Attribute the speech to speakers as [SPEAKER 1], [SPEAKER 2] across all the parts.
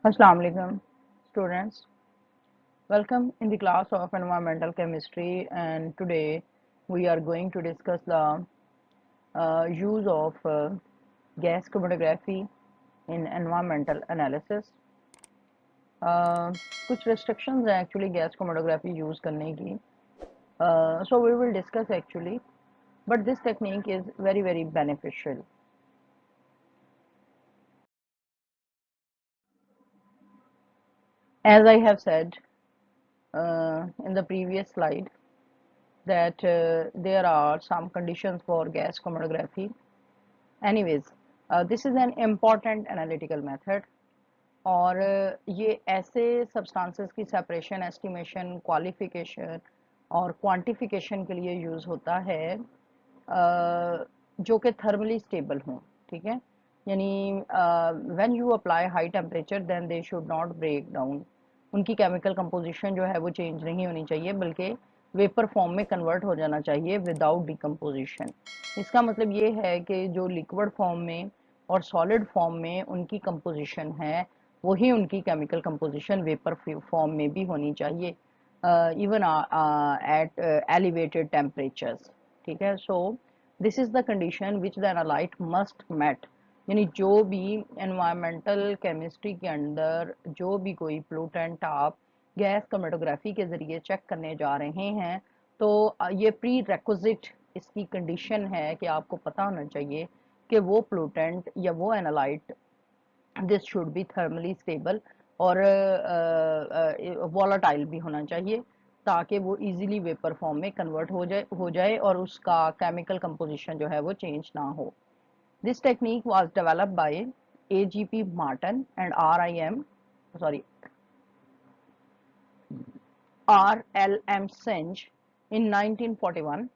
[SPEAKER 1] Assalamu alaikum, students. Welcome in the class of environmental chemistry, and today we are going to discuss the use of gas chromatography in environmental analysis. कुछ restrictions हैं actually gas chromatography use करने की. So we will discuss actually, but this technique is very beneficial. As I have said in the previous slide, that there are some conditions for gas chromatography. Anyways, this is an important analytical method और ये ऐसे substances की separation, estimation, qualification और quantification के लिए use होता है जो कि thermally stable हों, ठीक है. यानी when you apply high temperature then they should not break down. उनकी chemical composition जो है वो change नहीं होनी चाहिए बल्कि वेपर फॉर्म में कन्वर्ट हो जाना चाहिए विदाउट डिकम्पोजिशन. इसका मतलब ये है कि जो लिक्विड फॉर्म में और सॉलिड फॉर्म में उनकी कंपोजिशन है वही उनकी केमिकल कंपोजिशन वेपर फॉर्म में भी होनी चाहिए, इवन एट एलिवेटेड टेम्परेचर्स. ठीक है. So this is the condition which the analyte must met. यानी जो भी एनवायरमेंटल केमिस्ट्री के अंदर जो भी कोई प्लूटेंट आप गैस क्रोमेटोग्राफी के ज़रिए चेक करने जा रहे हैं तो ये प्री रेक्विजिट इसकी कंडीशन है कि आपको पता होना चाहिए कि वो प्लूटेंट या वो analyte this should be thermally stable और वॉलाटाइल भी होना चाहिए ताकि वो इजीली वेपर फॉर्म में कन्वर्ट हो जाए और उसका केमिकल कंपोजिशन जो है वो चेंज ना हो. This technique was developed by AGP Martin and RLM Singh in 1941,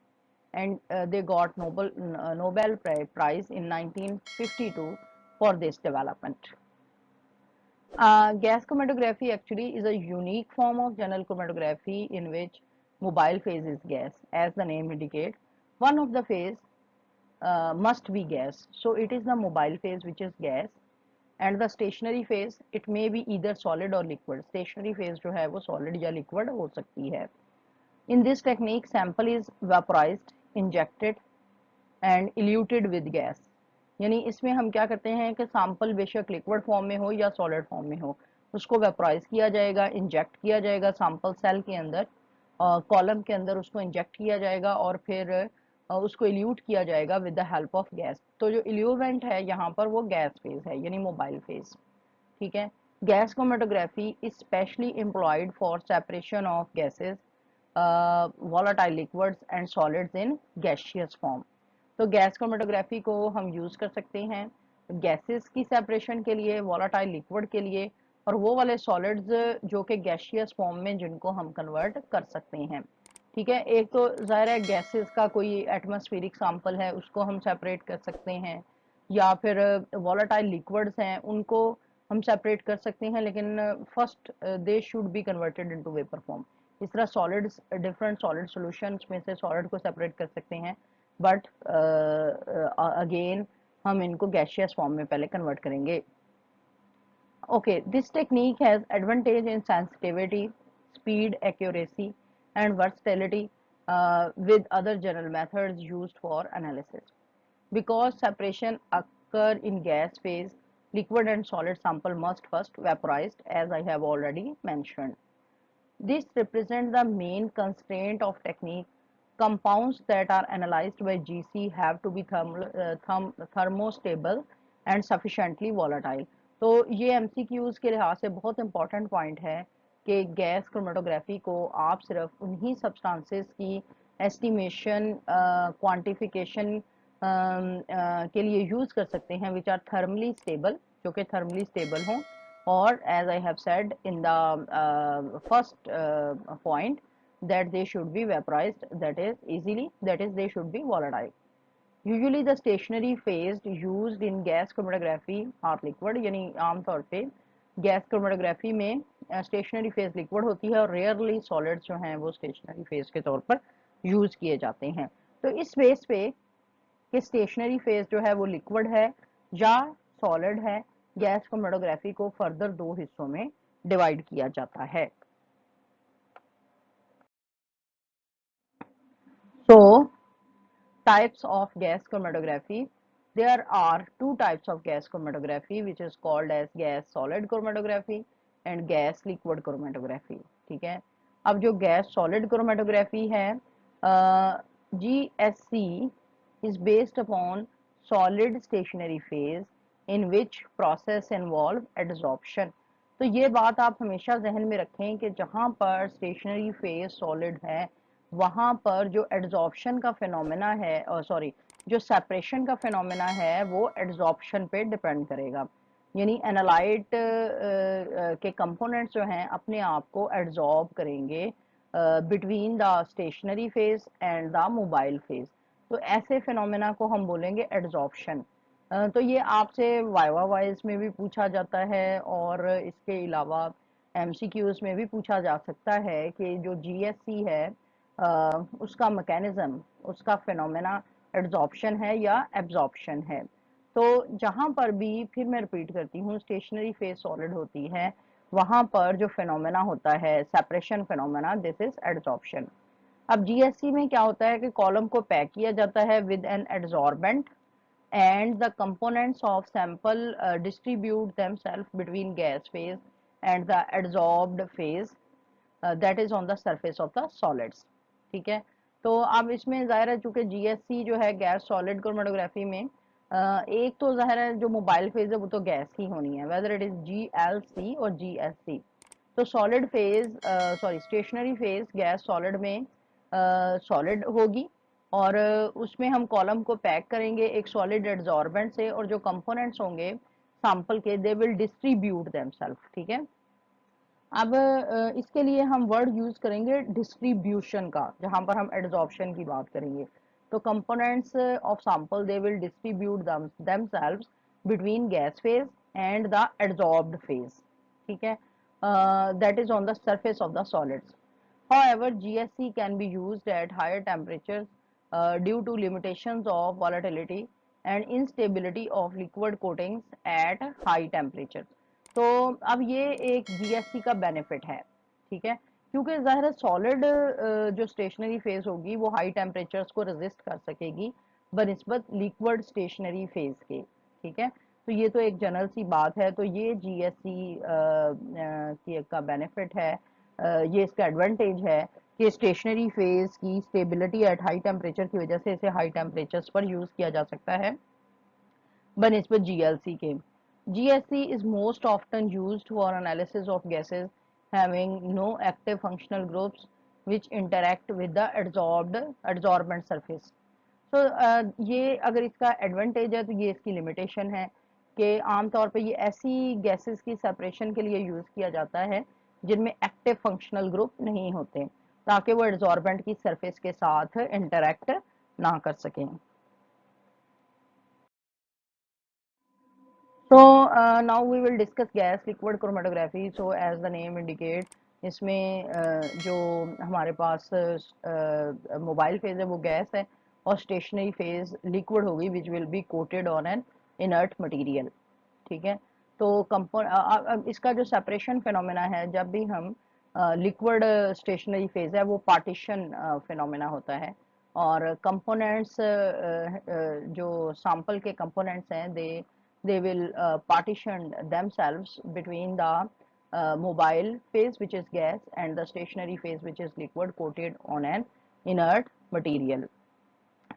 [SPEAKER 1] and they got Nobel Prize in 1952 for this development. Gas chromatography actually is a unique form of general chromatography in which mobile phase is gas, as the name indicates. One of the phase must be gas, so it is the mobile phase which is gas, and the stationary phase it may be either solid or liquid. Stationary phase जो है वो solid या liquid हो सकती है. In this technique, sample is vaporized, injected and eluted with gas. यानी इसमें हम क्या करते हैं कि सैंपल बेशक लिक्विड फॉर्म में हो या सॉलिड फॉर्म में हो उसको वेपराइज किया जाएगा, इंजेक्ट किया जाएगा सैंपल सेल के अंदर, कॉलम के अंदर उसको इंजेक्ट किया जाएगा और फिर उसको इल्यूट किया जाएगा with the help of gas. तो जो इल्यूवेंट है यहाँ पर वो गैस फेज है यानी मोबाइल फेज. ठीक है. Gas chromatography is specially employed for separation of gases, volatile liquids and solids in gaseous form. तो गैस क्रोमेटोग्राफी को हम यूज कर सकते हैं गैसेस की सेपरेशन के लिए, वॉलाटाइल लिक्विड के लिए और वो वाले सॉलिड्स जो कि गैसियस फॉर्म में जिनको हम कन्वर्ट कर सकते हैं. ठीक है. एक तो जाहिर है गैसेस का कोई एटमॉस्फेरिक सैंपल है उसको हम सेपरेट कर सकते हैं या फिर वॉलाटाइल लिक्विड्स हैं उनको हम सेपरेट कर सकते हैं, लेकिन first they should be converted into vapour form. इस तरह सॉलिड्स, डिफरेंट सॉलिड सॉल्यूशंस में से सॉलिड को सेपरेट कर सकते हैं बट अगेन हम इनको गैसियस फॉर्म में पहले कन्वर्ट करेंगे. Okay, this technique has advantage in sensitivity, speed, accuracy, and versatility with other general methods used for analysis. Because separation occur in gas phase, liquid and solid sample must first vaporized, as I have already mentioned. This represents the main constraint of technique. Compounds that are analyzed by GC have to be thermostable and sufficiently volatile. तो ये MCQs के लिहाज से बहुत important point है कि gas chromatography को आप सिर्फ उन्हीं सब्सटेंसेस की एस्टिमेशन, क्वांटिफिकेशन के लिए यूज़ कर सकते हैं विच आर थर्मली स्टेबल, जो कि थर्मली स्टेबल हों, or as I have said in the first point that they should be vaporized, that is easily, that is they should be volatile. Usually the stationary phase used in gas chromatography are liquid, यानी आम तौर पे gas chromatography में stationary phase liquid होती है और rarely solids जो हैं वो स्टेशनरी फेज के तौर पर यूज किए जाते हैं. तो इस बेस पे कि स्टेशनरी फेज जो है वो लिक्विड है या सॉलिड है गैस क्रोमेटोग्राफी को फर्दर दो हिस्सों में डिवाइड किया जाता है। So, types of gas chromatography. There are two types of gas chromatography which is called as gas solid chromatography and gas liquid chromatography. ठीक है, अब जो gas solid chromatography है, GSC is based upon solid stationary phase in which process involve adsorption. तो ये बात आप हमेशा जहन में रखें कि जहाँ पर स्टेशनरी फेज सॉलिड है वहां पर जो एड्जॉर्प्शन का फिनोमेना है, और सॉरी, जो सेपरेशन का फिनोमेना है वो एड्जॉर्प्शन पे डिपेंड करेगा। यानी एनालाइट के कंपोनेंट्स जो हैं अपने आप को एड्जॉर्ब करेंगे between the stationary phase and the mobile phase. तो ऐसे फिनोमेना को हम बोलेंगे एड्जॉर्प्शन। तो ये आपसे वाइवा वाइज में भी पूछा जाता है और इसके अलावा एमसीक्यूज में भी पूछा जा सकता है कि जो जीएससी है उसका मैकेनिज्म, उसका फिनोमेना एड्जॉर्प्शन है या एब्जॉर्प्शन है। तो जहां पर भी, फिर मैं रिपीट करती हूँ, स्टेशनरी फेज सॉलिड होती है वहां पर जो फिनोमेना होता है separation phenomena, this is adsorption. अब जीएससी में क्या होता है कि कॉलम को पैक किया जाता है with an adsorbent and the components of sample distribute themselves between gas phase and the adsorbed phase that is on the surface of the solids। ठीक है, तो अब इसमें जाहिर है चूंकि जीएससी जो है गैस सॉलिड क्रोमेटोग्राफी में एक तो जाहिर है जो मोबाइल फेज है वो तो गैस ही होनी है, वेदर इट इज जीएलसी और जीएससी। तो solid phase, sorry, stationary phase gas solid में सॉलिड होगी और उसमें हम कॉलम को पैक करेंगे एक सॉलिड एड्जॉर्बेंट से, और जो कंपोनेंट्स होंगे सैंपल के दे विल डिस्ट्रीब्यूट देमसेल्फ। ठीक है, अब इसके लिए हम वर्ड यूज करेंगे डिस्ट्रीब्यूशन का, जहां पर हम एड्जॉर्प्शन की बात करेंगे। तो components of sample they will distribute themselves between gas phase and the adsorbed phase. ठीक है, that is on the surface of the solids. However, GSC can be used at higher temperatures due to limitations of volatility and instability of liquid coatings at high temperatures। तो अब ये एक GSC का benefit है। ठीक है, क्योंकि ज़ाहिर है सॉलिड जो स्टेशनरी फेज होगी वो हाई टेम्परेचर्स को रेजिस्ट कर सकेगी बनिस्बत लिक्विड स्टेशनरी फेज के। ठीक है, तो ये तो एक जनरल सी बात है। तो ये जीएससी की का बेनिफिट है, ये इसका एडवांटेज है कि स्टेशनरी फेज की स्टेबिलिटी एट हाई टेम्परेचर की वजह से इसे हाई टेम्परेचर्स पर यूज किया जा सकता है बनिस्बत जीएलसी के। GSC is most often used for analysis of gases having no active functional groups which interact with the adsorbent surface। तो ये अगर इसका एडवांटेज है तो ये इसकी लिमिटेशन है कि आमतौर पे ये ऐसी गैसेस की सेपरेशन के लिए यूज किया जाता है जिनमें एक्टिव फंक्शनल ग्रुप नहीं होते, ताकि वो एड्जॉर्बेंट की सरफेस के साथ इंटरेक्ट ना कर सकें। So now we will discuss gas liquid chromatography. So as the name indicate, इसमें जो हमारे पास मोबाइल फेज है वो गैस है और स्टेशनरी फेज लिक्विड होगी which will be coated on an inert material. ठीक है, तो इसका जो सेपरेशन फिनोमेना है, जब भी हम लिक्विड स्टेशनरी फेज है वो पार्टीशन फिनोमेना होता है, और कंपोनेंट्स जो सैंपल के कंपोनेंट्स हैं they will partition themselves between the mobile phase which is gas and the stationary phase which is liquid coated on an inert material।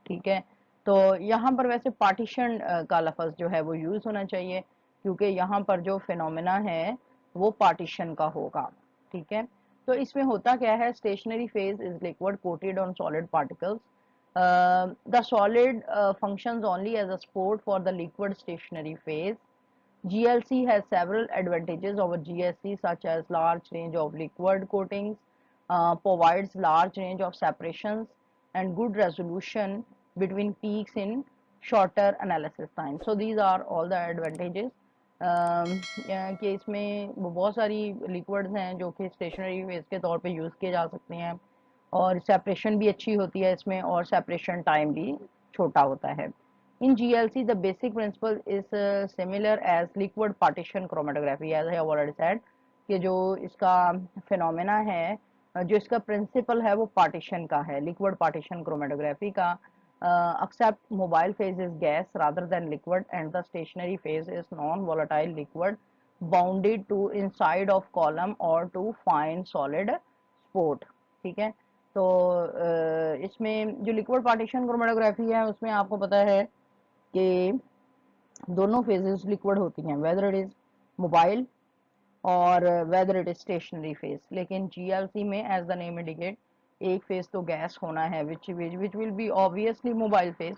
[SPEAKER 1] ठीक है, तो यहाँ पर वैसे पार्टीशन का लफज जो है वो यूज होना चाहिए क्योंकि यहाँ पर जो फिनोमेना है वो पार्टीशन का होगा। ठीक है, तो इसमें होता क्या है, stationary phase is liquid coated on solid particles. The solid functions only as a support for the liquid stationary phase। GLC has several advantages over GSC such as large range of liquid coatings, provides large range of separations and good resolution between peaks in shorter analysis time। So these are all the advantages कि इसमें बहुत सारी liquids हैं जो कि stationery phase के तौर पे यूज़ किए जा सकते हैं और सेपरेशन भी अच्छी होती है इसमें और सेपरेशन टाइम भी छोटा होता है। In GLC, the basic principle is similar as liquid partition chromatography, as I have already said, कि जो इसका फिनोमेना है, जो इसका प्रिंसिपल है वो पार्टीशन का है, लिक्विड पार्टीशन क्रोमेटोग्राफी का. Except mobile phase is gas rather than liquid and the stationary phase is non-volatile liquid bounded to inside of column or to fine solid sport. ठीक है. तो इसमें जो लिक्विड पार्टीशन क्रोमेटोग्राफी है उसमें आपको पता है कि दोनों फेजेस लिक्विड होती हैं, वेदर इट इज मोबाइल और whether it is stationary phase. लेकिन जीएलसी में एज द नेम इंडिकेट एक फेज तो गैस होना है which will be obviously mobile phase,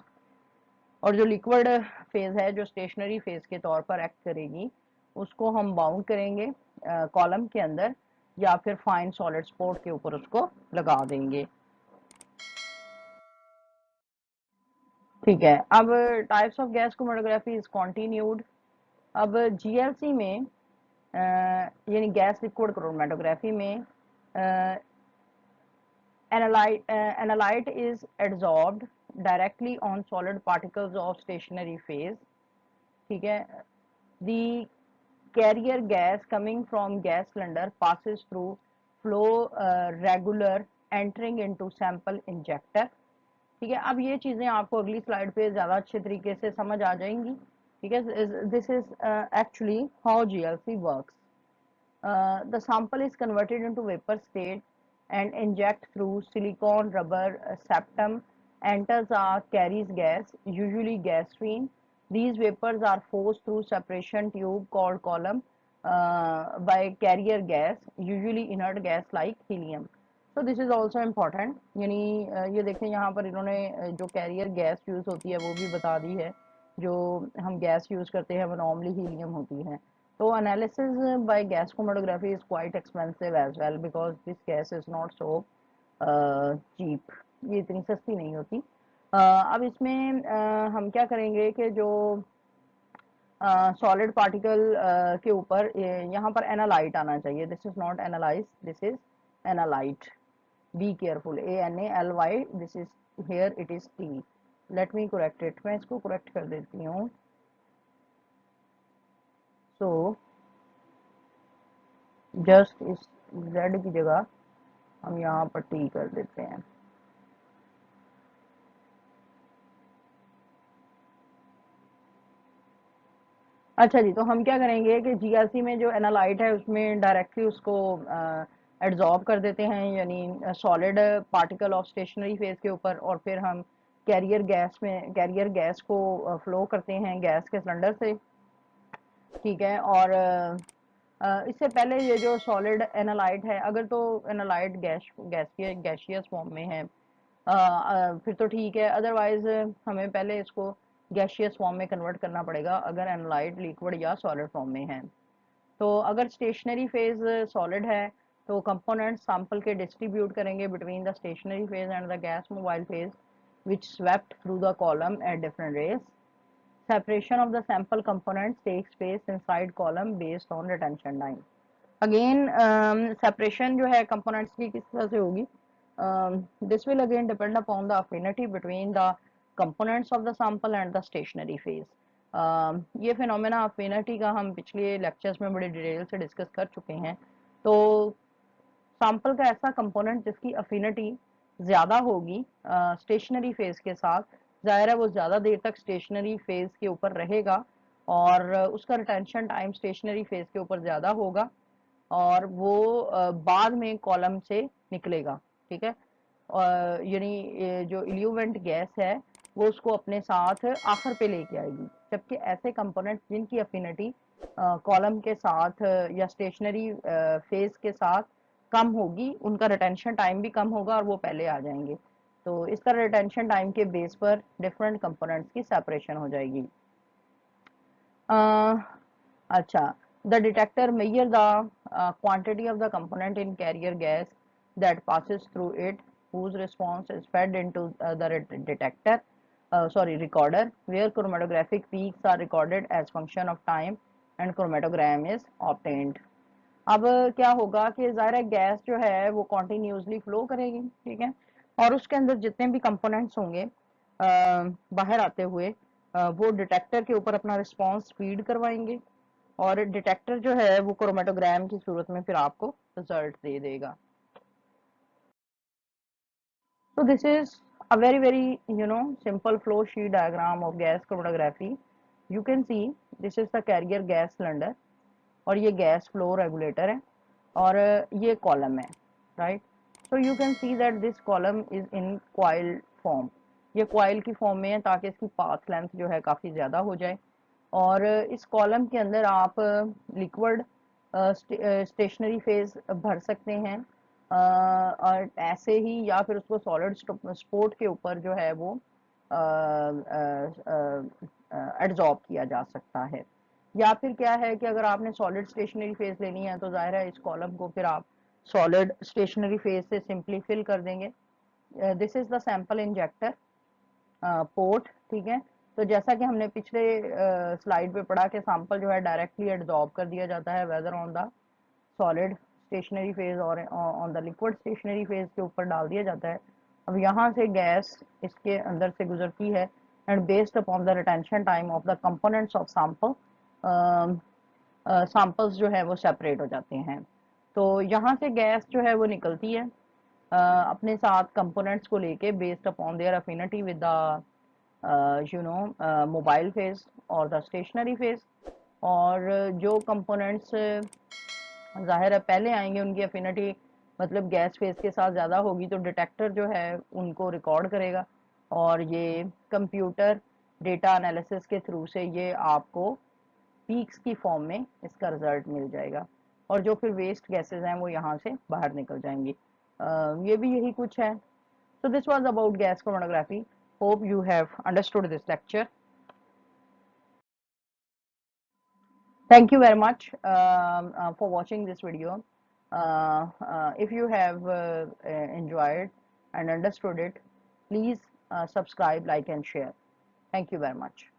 [SPEAKER 1] और जो लिक्विड फेज है जो स्टेशनरी फेज के तौर पर एक्ट करेगी उसको हम बाउंड करेंगे कॉलम के अंदर या फिर फाइन सॉलिड स्पॉट के ऊपर उसको लगा देंगे. ठीक है. अब types of gas chromatography is continued. अब जीएलसी में यानी गैस लिक्विड क्रोमेटोग्राफी में analyte is adsorbed directly on solid particles of stationary phase. ठीक है. The carrier gas coming from gas cylinder passes through flow regular entering into sample injector. ठीक है. अब ये चीजें आपको अगली स्लाइड पे ज्यादा अच्छे तरीके से समझ आ जाएंगी. ठीक है. This is actually how GLC works. The sample is converted into vapor state and inject through silicone rubber septum, enters a carries gas, usually gas stream. These vapors are forced through separation tube called column by carrier gas, usually inert gas like helium. So this is also important. यानी ये देखें यहाँ पर इन्होंने जो career gas use होती है वो भी बता दी है. जो हम गैस यूज करते हैं वो नॉर्मली हीलियम होती है. So analysis by gas chromatography is quite expensive as well because this gas is not so cheap. ये इतनी सस्ती नहीं होती. अब इसमें हम क्या करेंगे कि जो सॉलिड पार्टिकल के ऊपर यहाँ पर एनालाइट आना चाहिए. This is not analyse, this is analyte. Be careful. ANALY. This is here it is T. Let me correct it. मैं इसको करेक्ट कर देती हूँ. सो जस्ट इस Z की जगह हम यहाँ पर T कर देते हैं. अच्छा जी. तो हम क्या करेंगे कि जीएलसी में जो एनालाइट है उसमें डायरेक्टली उसको एड्जॉर्ब कर देते हैं, यानी solid particle of stationery phase के ऊपर, और फिर हम कैरियर गैस को फ्लो करते हैं गैस के सिलेंडर से. ठीक है. और इससे पहले ये जो सॉलिड एनालाइट है, अगर तो एनालाइट गैशियस फॉर्म में है फिर तो ठीक है, अदरवाइज हमें पहले इसको गैशियस फॉर्म में कन्वर्ट करना पड़ेगा अगर एनालाइट लिक्विड या सॉलिड फॉर्म में है. तो अगर स्टेशनरी फेज सॉलिड है तो कंपोनेंट सैंपल के डिस्ट्रीब्यूट करेंगे between the stationary phase and the gas mobile phase which swept through the column at different rates. Separation of the sample components takes place inside column based on retention time. Again, separation जो है components की किस तरह से होगी? This will again depend upon the affinity between the components of the sample and the stationary phase. ये phenomena affinity का हम पिछले lectures में बड़ी डिटेल से डिस्कस कर चुके हैं. तो सैंपल का ऐसा कंपोनेंट जिसकी अफिनिटी ज्यादा होगी स्टेशनरी फेज के साथ, जाहिर है वो ज्यादा देर तक स्टेशनरी फेज के ऊपर रहेगा और उसका रिटेंशन टाइम स्टेशनरी फेज के ऊपर ज्यादा होगा और वो बाद में कॉलम से निकलेगा. ठीक है. यानी जो इल्यूवेंट गैस है वो उसको अपने साथ आखिर पे लेके आएगी, जबकि ऐसे कंपोनेंट जिनकी अफिनिटी कॉलम के साथ या स्टेशनरी फेज के साथ कम होगी उनका रिटेंशन टाइम भी कम होगा और वो पहले आ जाएंगे. तो इस तरह रिटेंशन टाइम के बेस पर डिफरेंट कंपोनेंट्स की सेपरेशन हो जाएगी. अच्छा. The detector measure the quantity of the component in carrier gas that passes through it, whose response is fed into the detector, recorder, where chromatographic peaks are recorded as function of time and chromatogram is obtained. अब क्या होगा कि ज़ाहिर है gas जो है वो continuously flow करेगी. ठीक है. और उसके अंदर जितने भी कंपोनेंट्स होंगे बाहर आते हुए वो डिटेक्टर के ऊपर अपना रिस्पॉन्स फीड करवाएंगे और डिटेक्टर जो है वो क्रोमेटोग्राम की सूरत में फिर आपको रिजल्ट दे देगा। So this is a very simple flow sheet diagram of gas chromatography. You can see this is the carrier gas cylinder और ये गैस फ्लो रेगुलेटर है और ये कॉलम है, right. So you can see that this column is in coil form. ये coil की form में है ताकि इसकी पाथ लेंथ जो है काफ़ी ज़्यादा हो जाए और इस कॉलम के अंदर आप लिक्विड स्टेशनरी फेज भर सकते हैं और ऐसे ही या फिर उसको सॉलिड स्पोर्ट के ऊपर जो है वो एड्जॉर्ब किया जा सकता है। या फिर क्या है कि अगर आपने सॉलिड स्टेशनरी फेज लेनी है तो जाहिर है इस कॉलम को फिर आप सॉलिड स्टेशनरी फेज से सिंपली फिल कर देंगे। This is the sample injector port, ठीक है। तो जैसा कि हमने पिछले स्लाइड पे पढ़ा कि सैंपल जो है डायरेक्टली एब्जॉर्ब कर दिया जाता है whether on the solid stationary phase और on the liquid stationary phase के ऊपर डाल दिया जाता है। अब यहाँ से गैस इसके अंदर से गुजरती है and based upon the retention time of the components of sample samples जो है वो सेपरेट हो जाते हैं। तो यहाँ से गैस जो है वो निकलती है अपने साथ कंपोनेंट्स को लेके based upon their affinity with the mobile phase और द स्टेशनरी फेज। और जो कंपोनेंट्स जाहिर है पहले आएंगे उनकी अफिनिटी मतलब गैस फेज के साथ ज़्यादा होगी तो डिटेक्टर जो है उनको रिकॉर्ड करेगा और ये कंप्यूटर डेटा एनालिसिस के थ्रू से ये आपको पीक्स की फॉर्म में इसका रिजल्ट मिल जाएगा और जो फिर वेस्ट गैसेस हैं वो यहाँ से बाहर निकल जाएंगी। ये भी यही कुछ है। So this was about gas chromatography. Hope you have understood this lecture. Thank you very much for watching this video. If you have enjoyed and understood it, please subscribe, like and share. Thank you very much.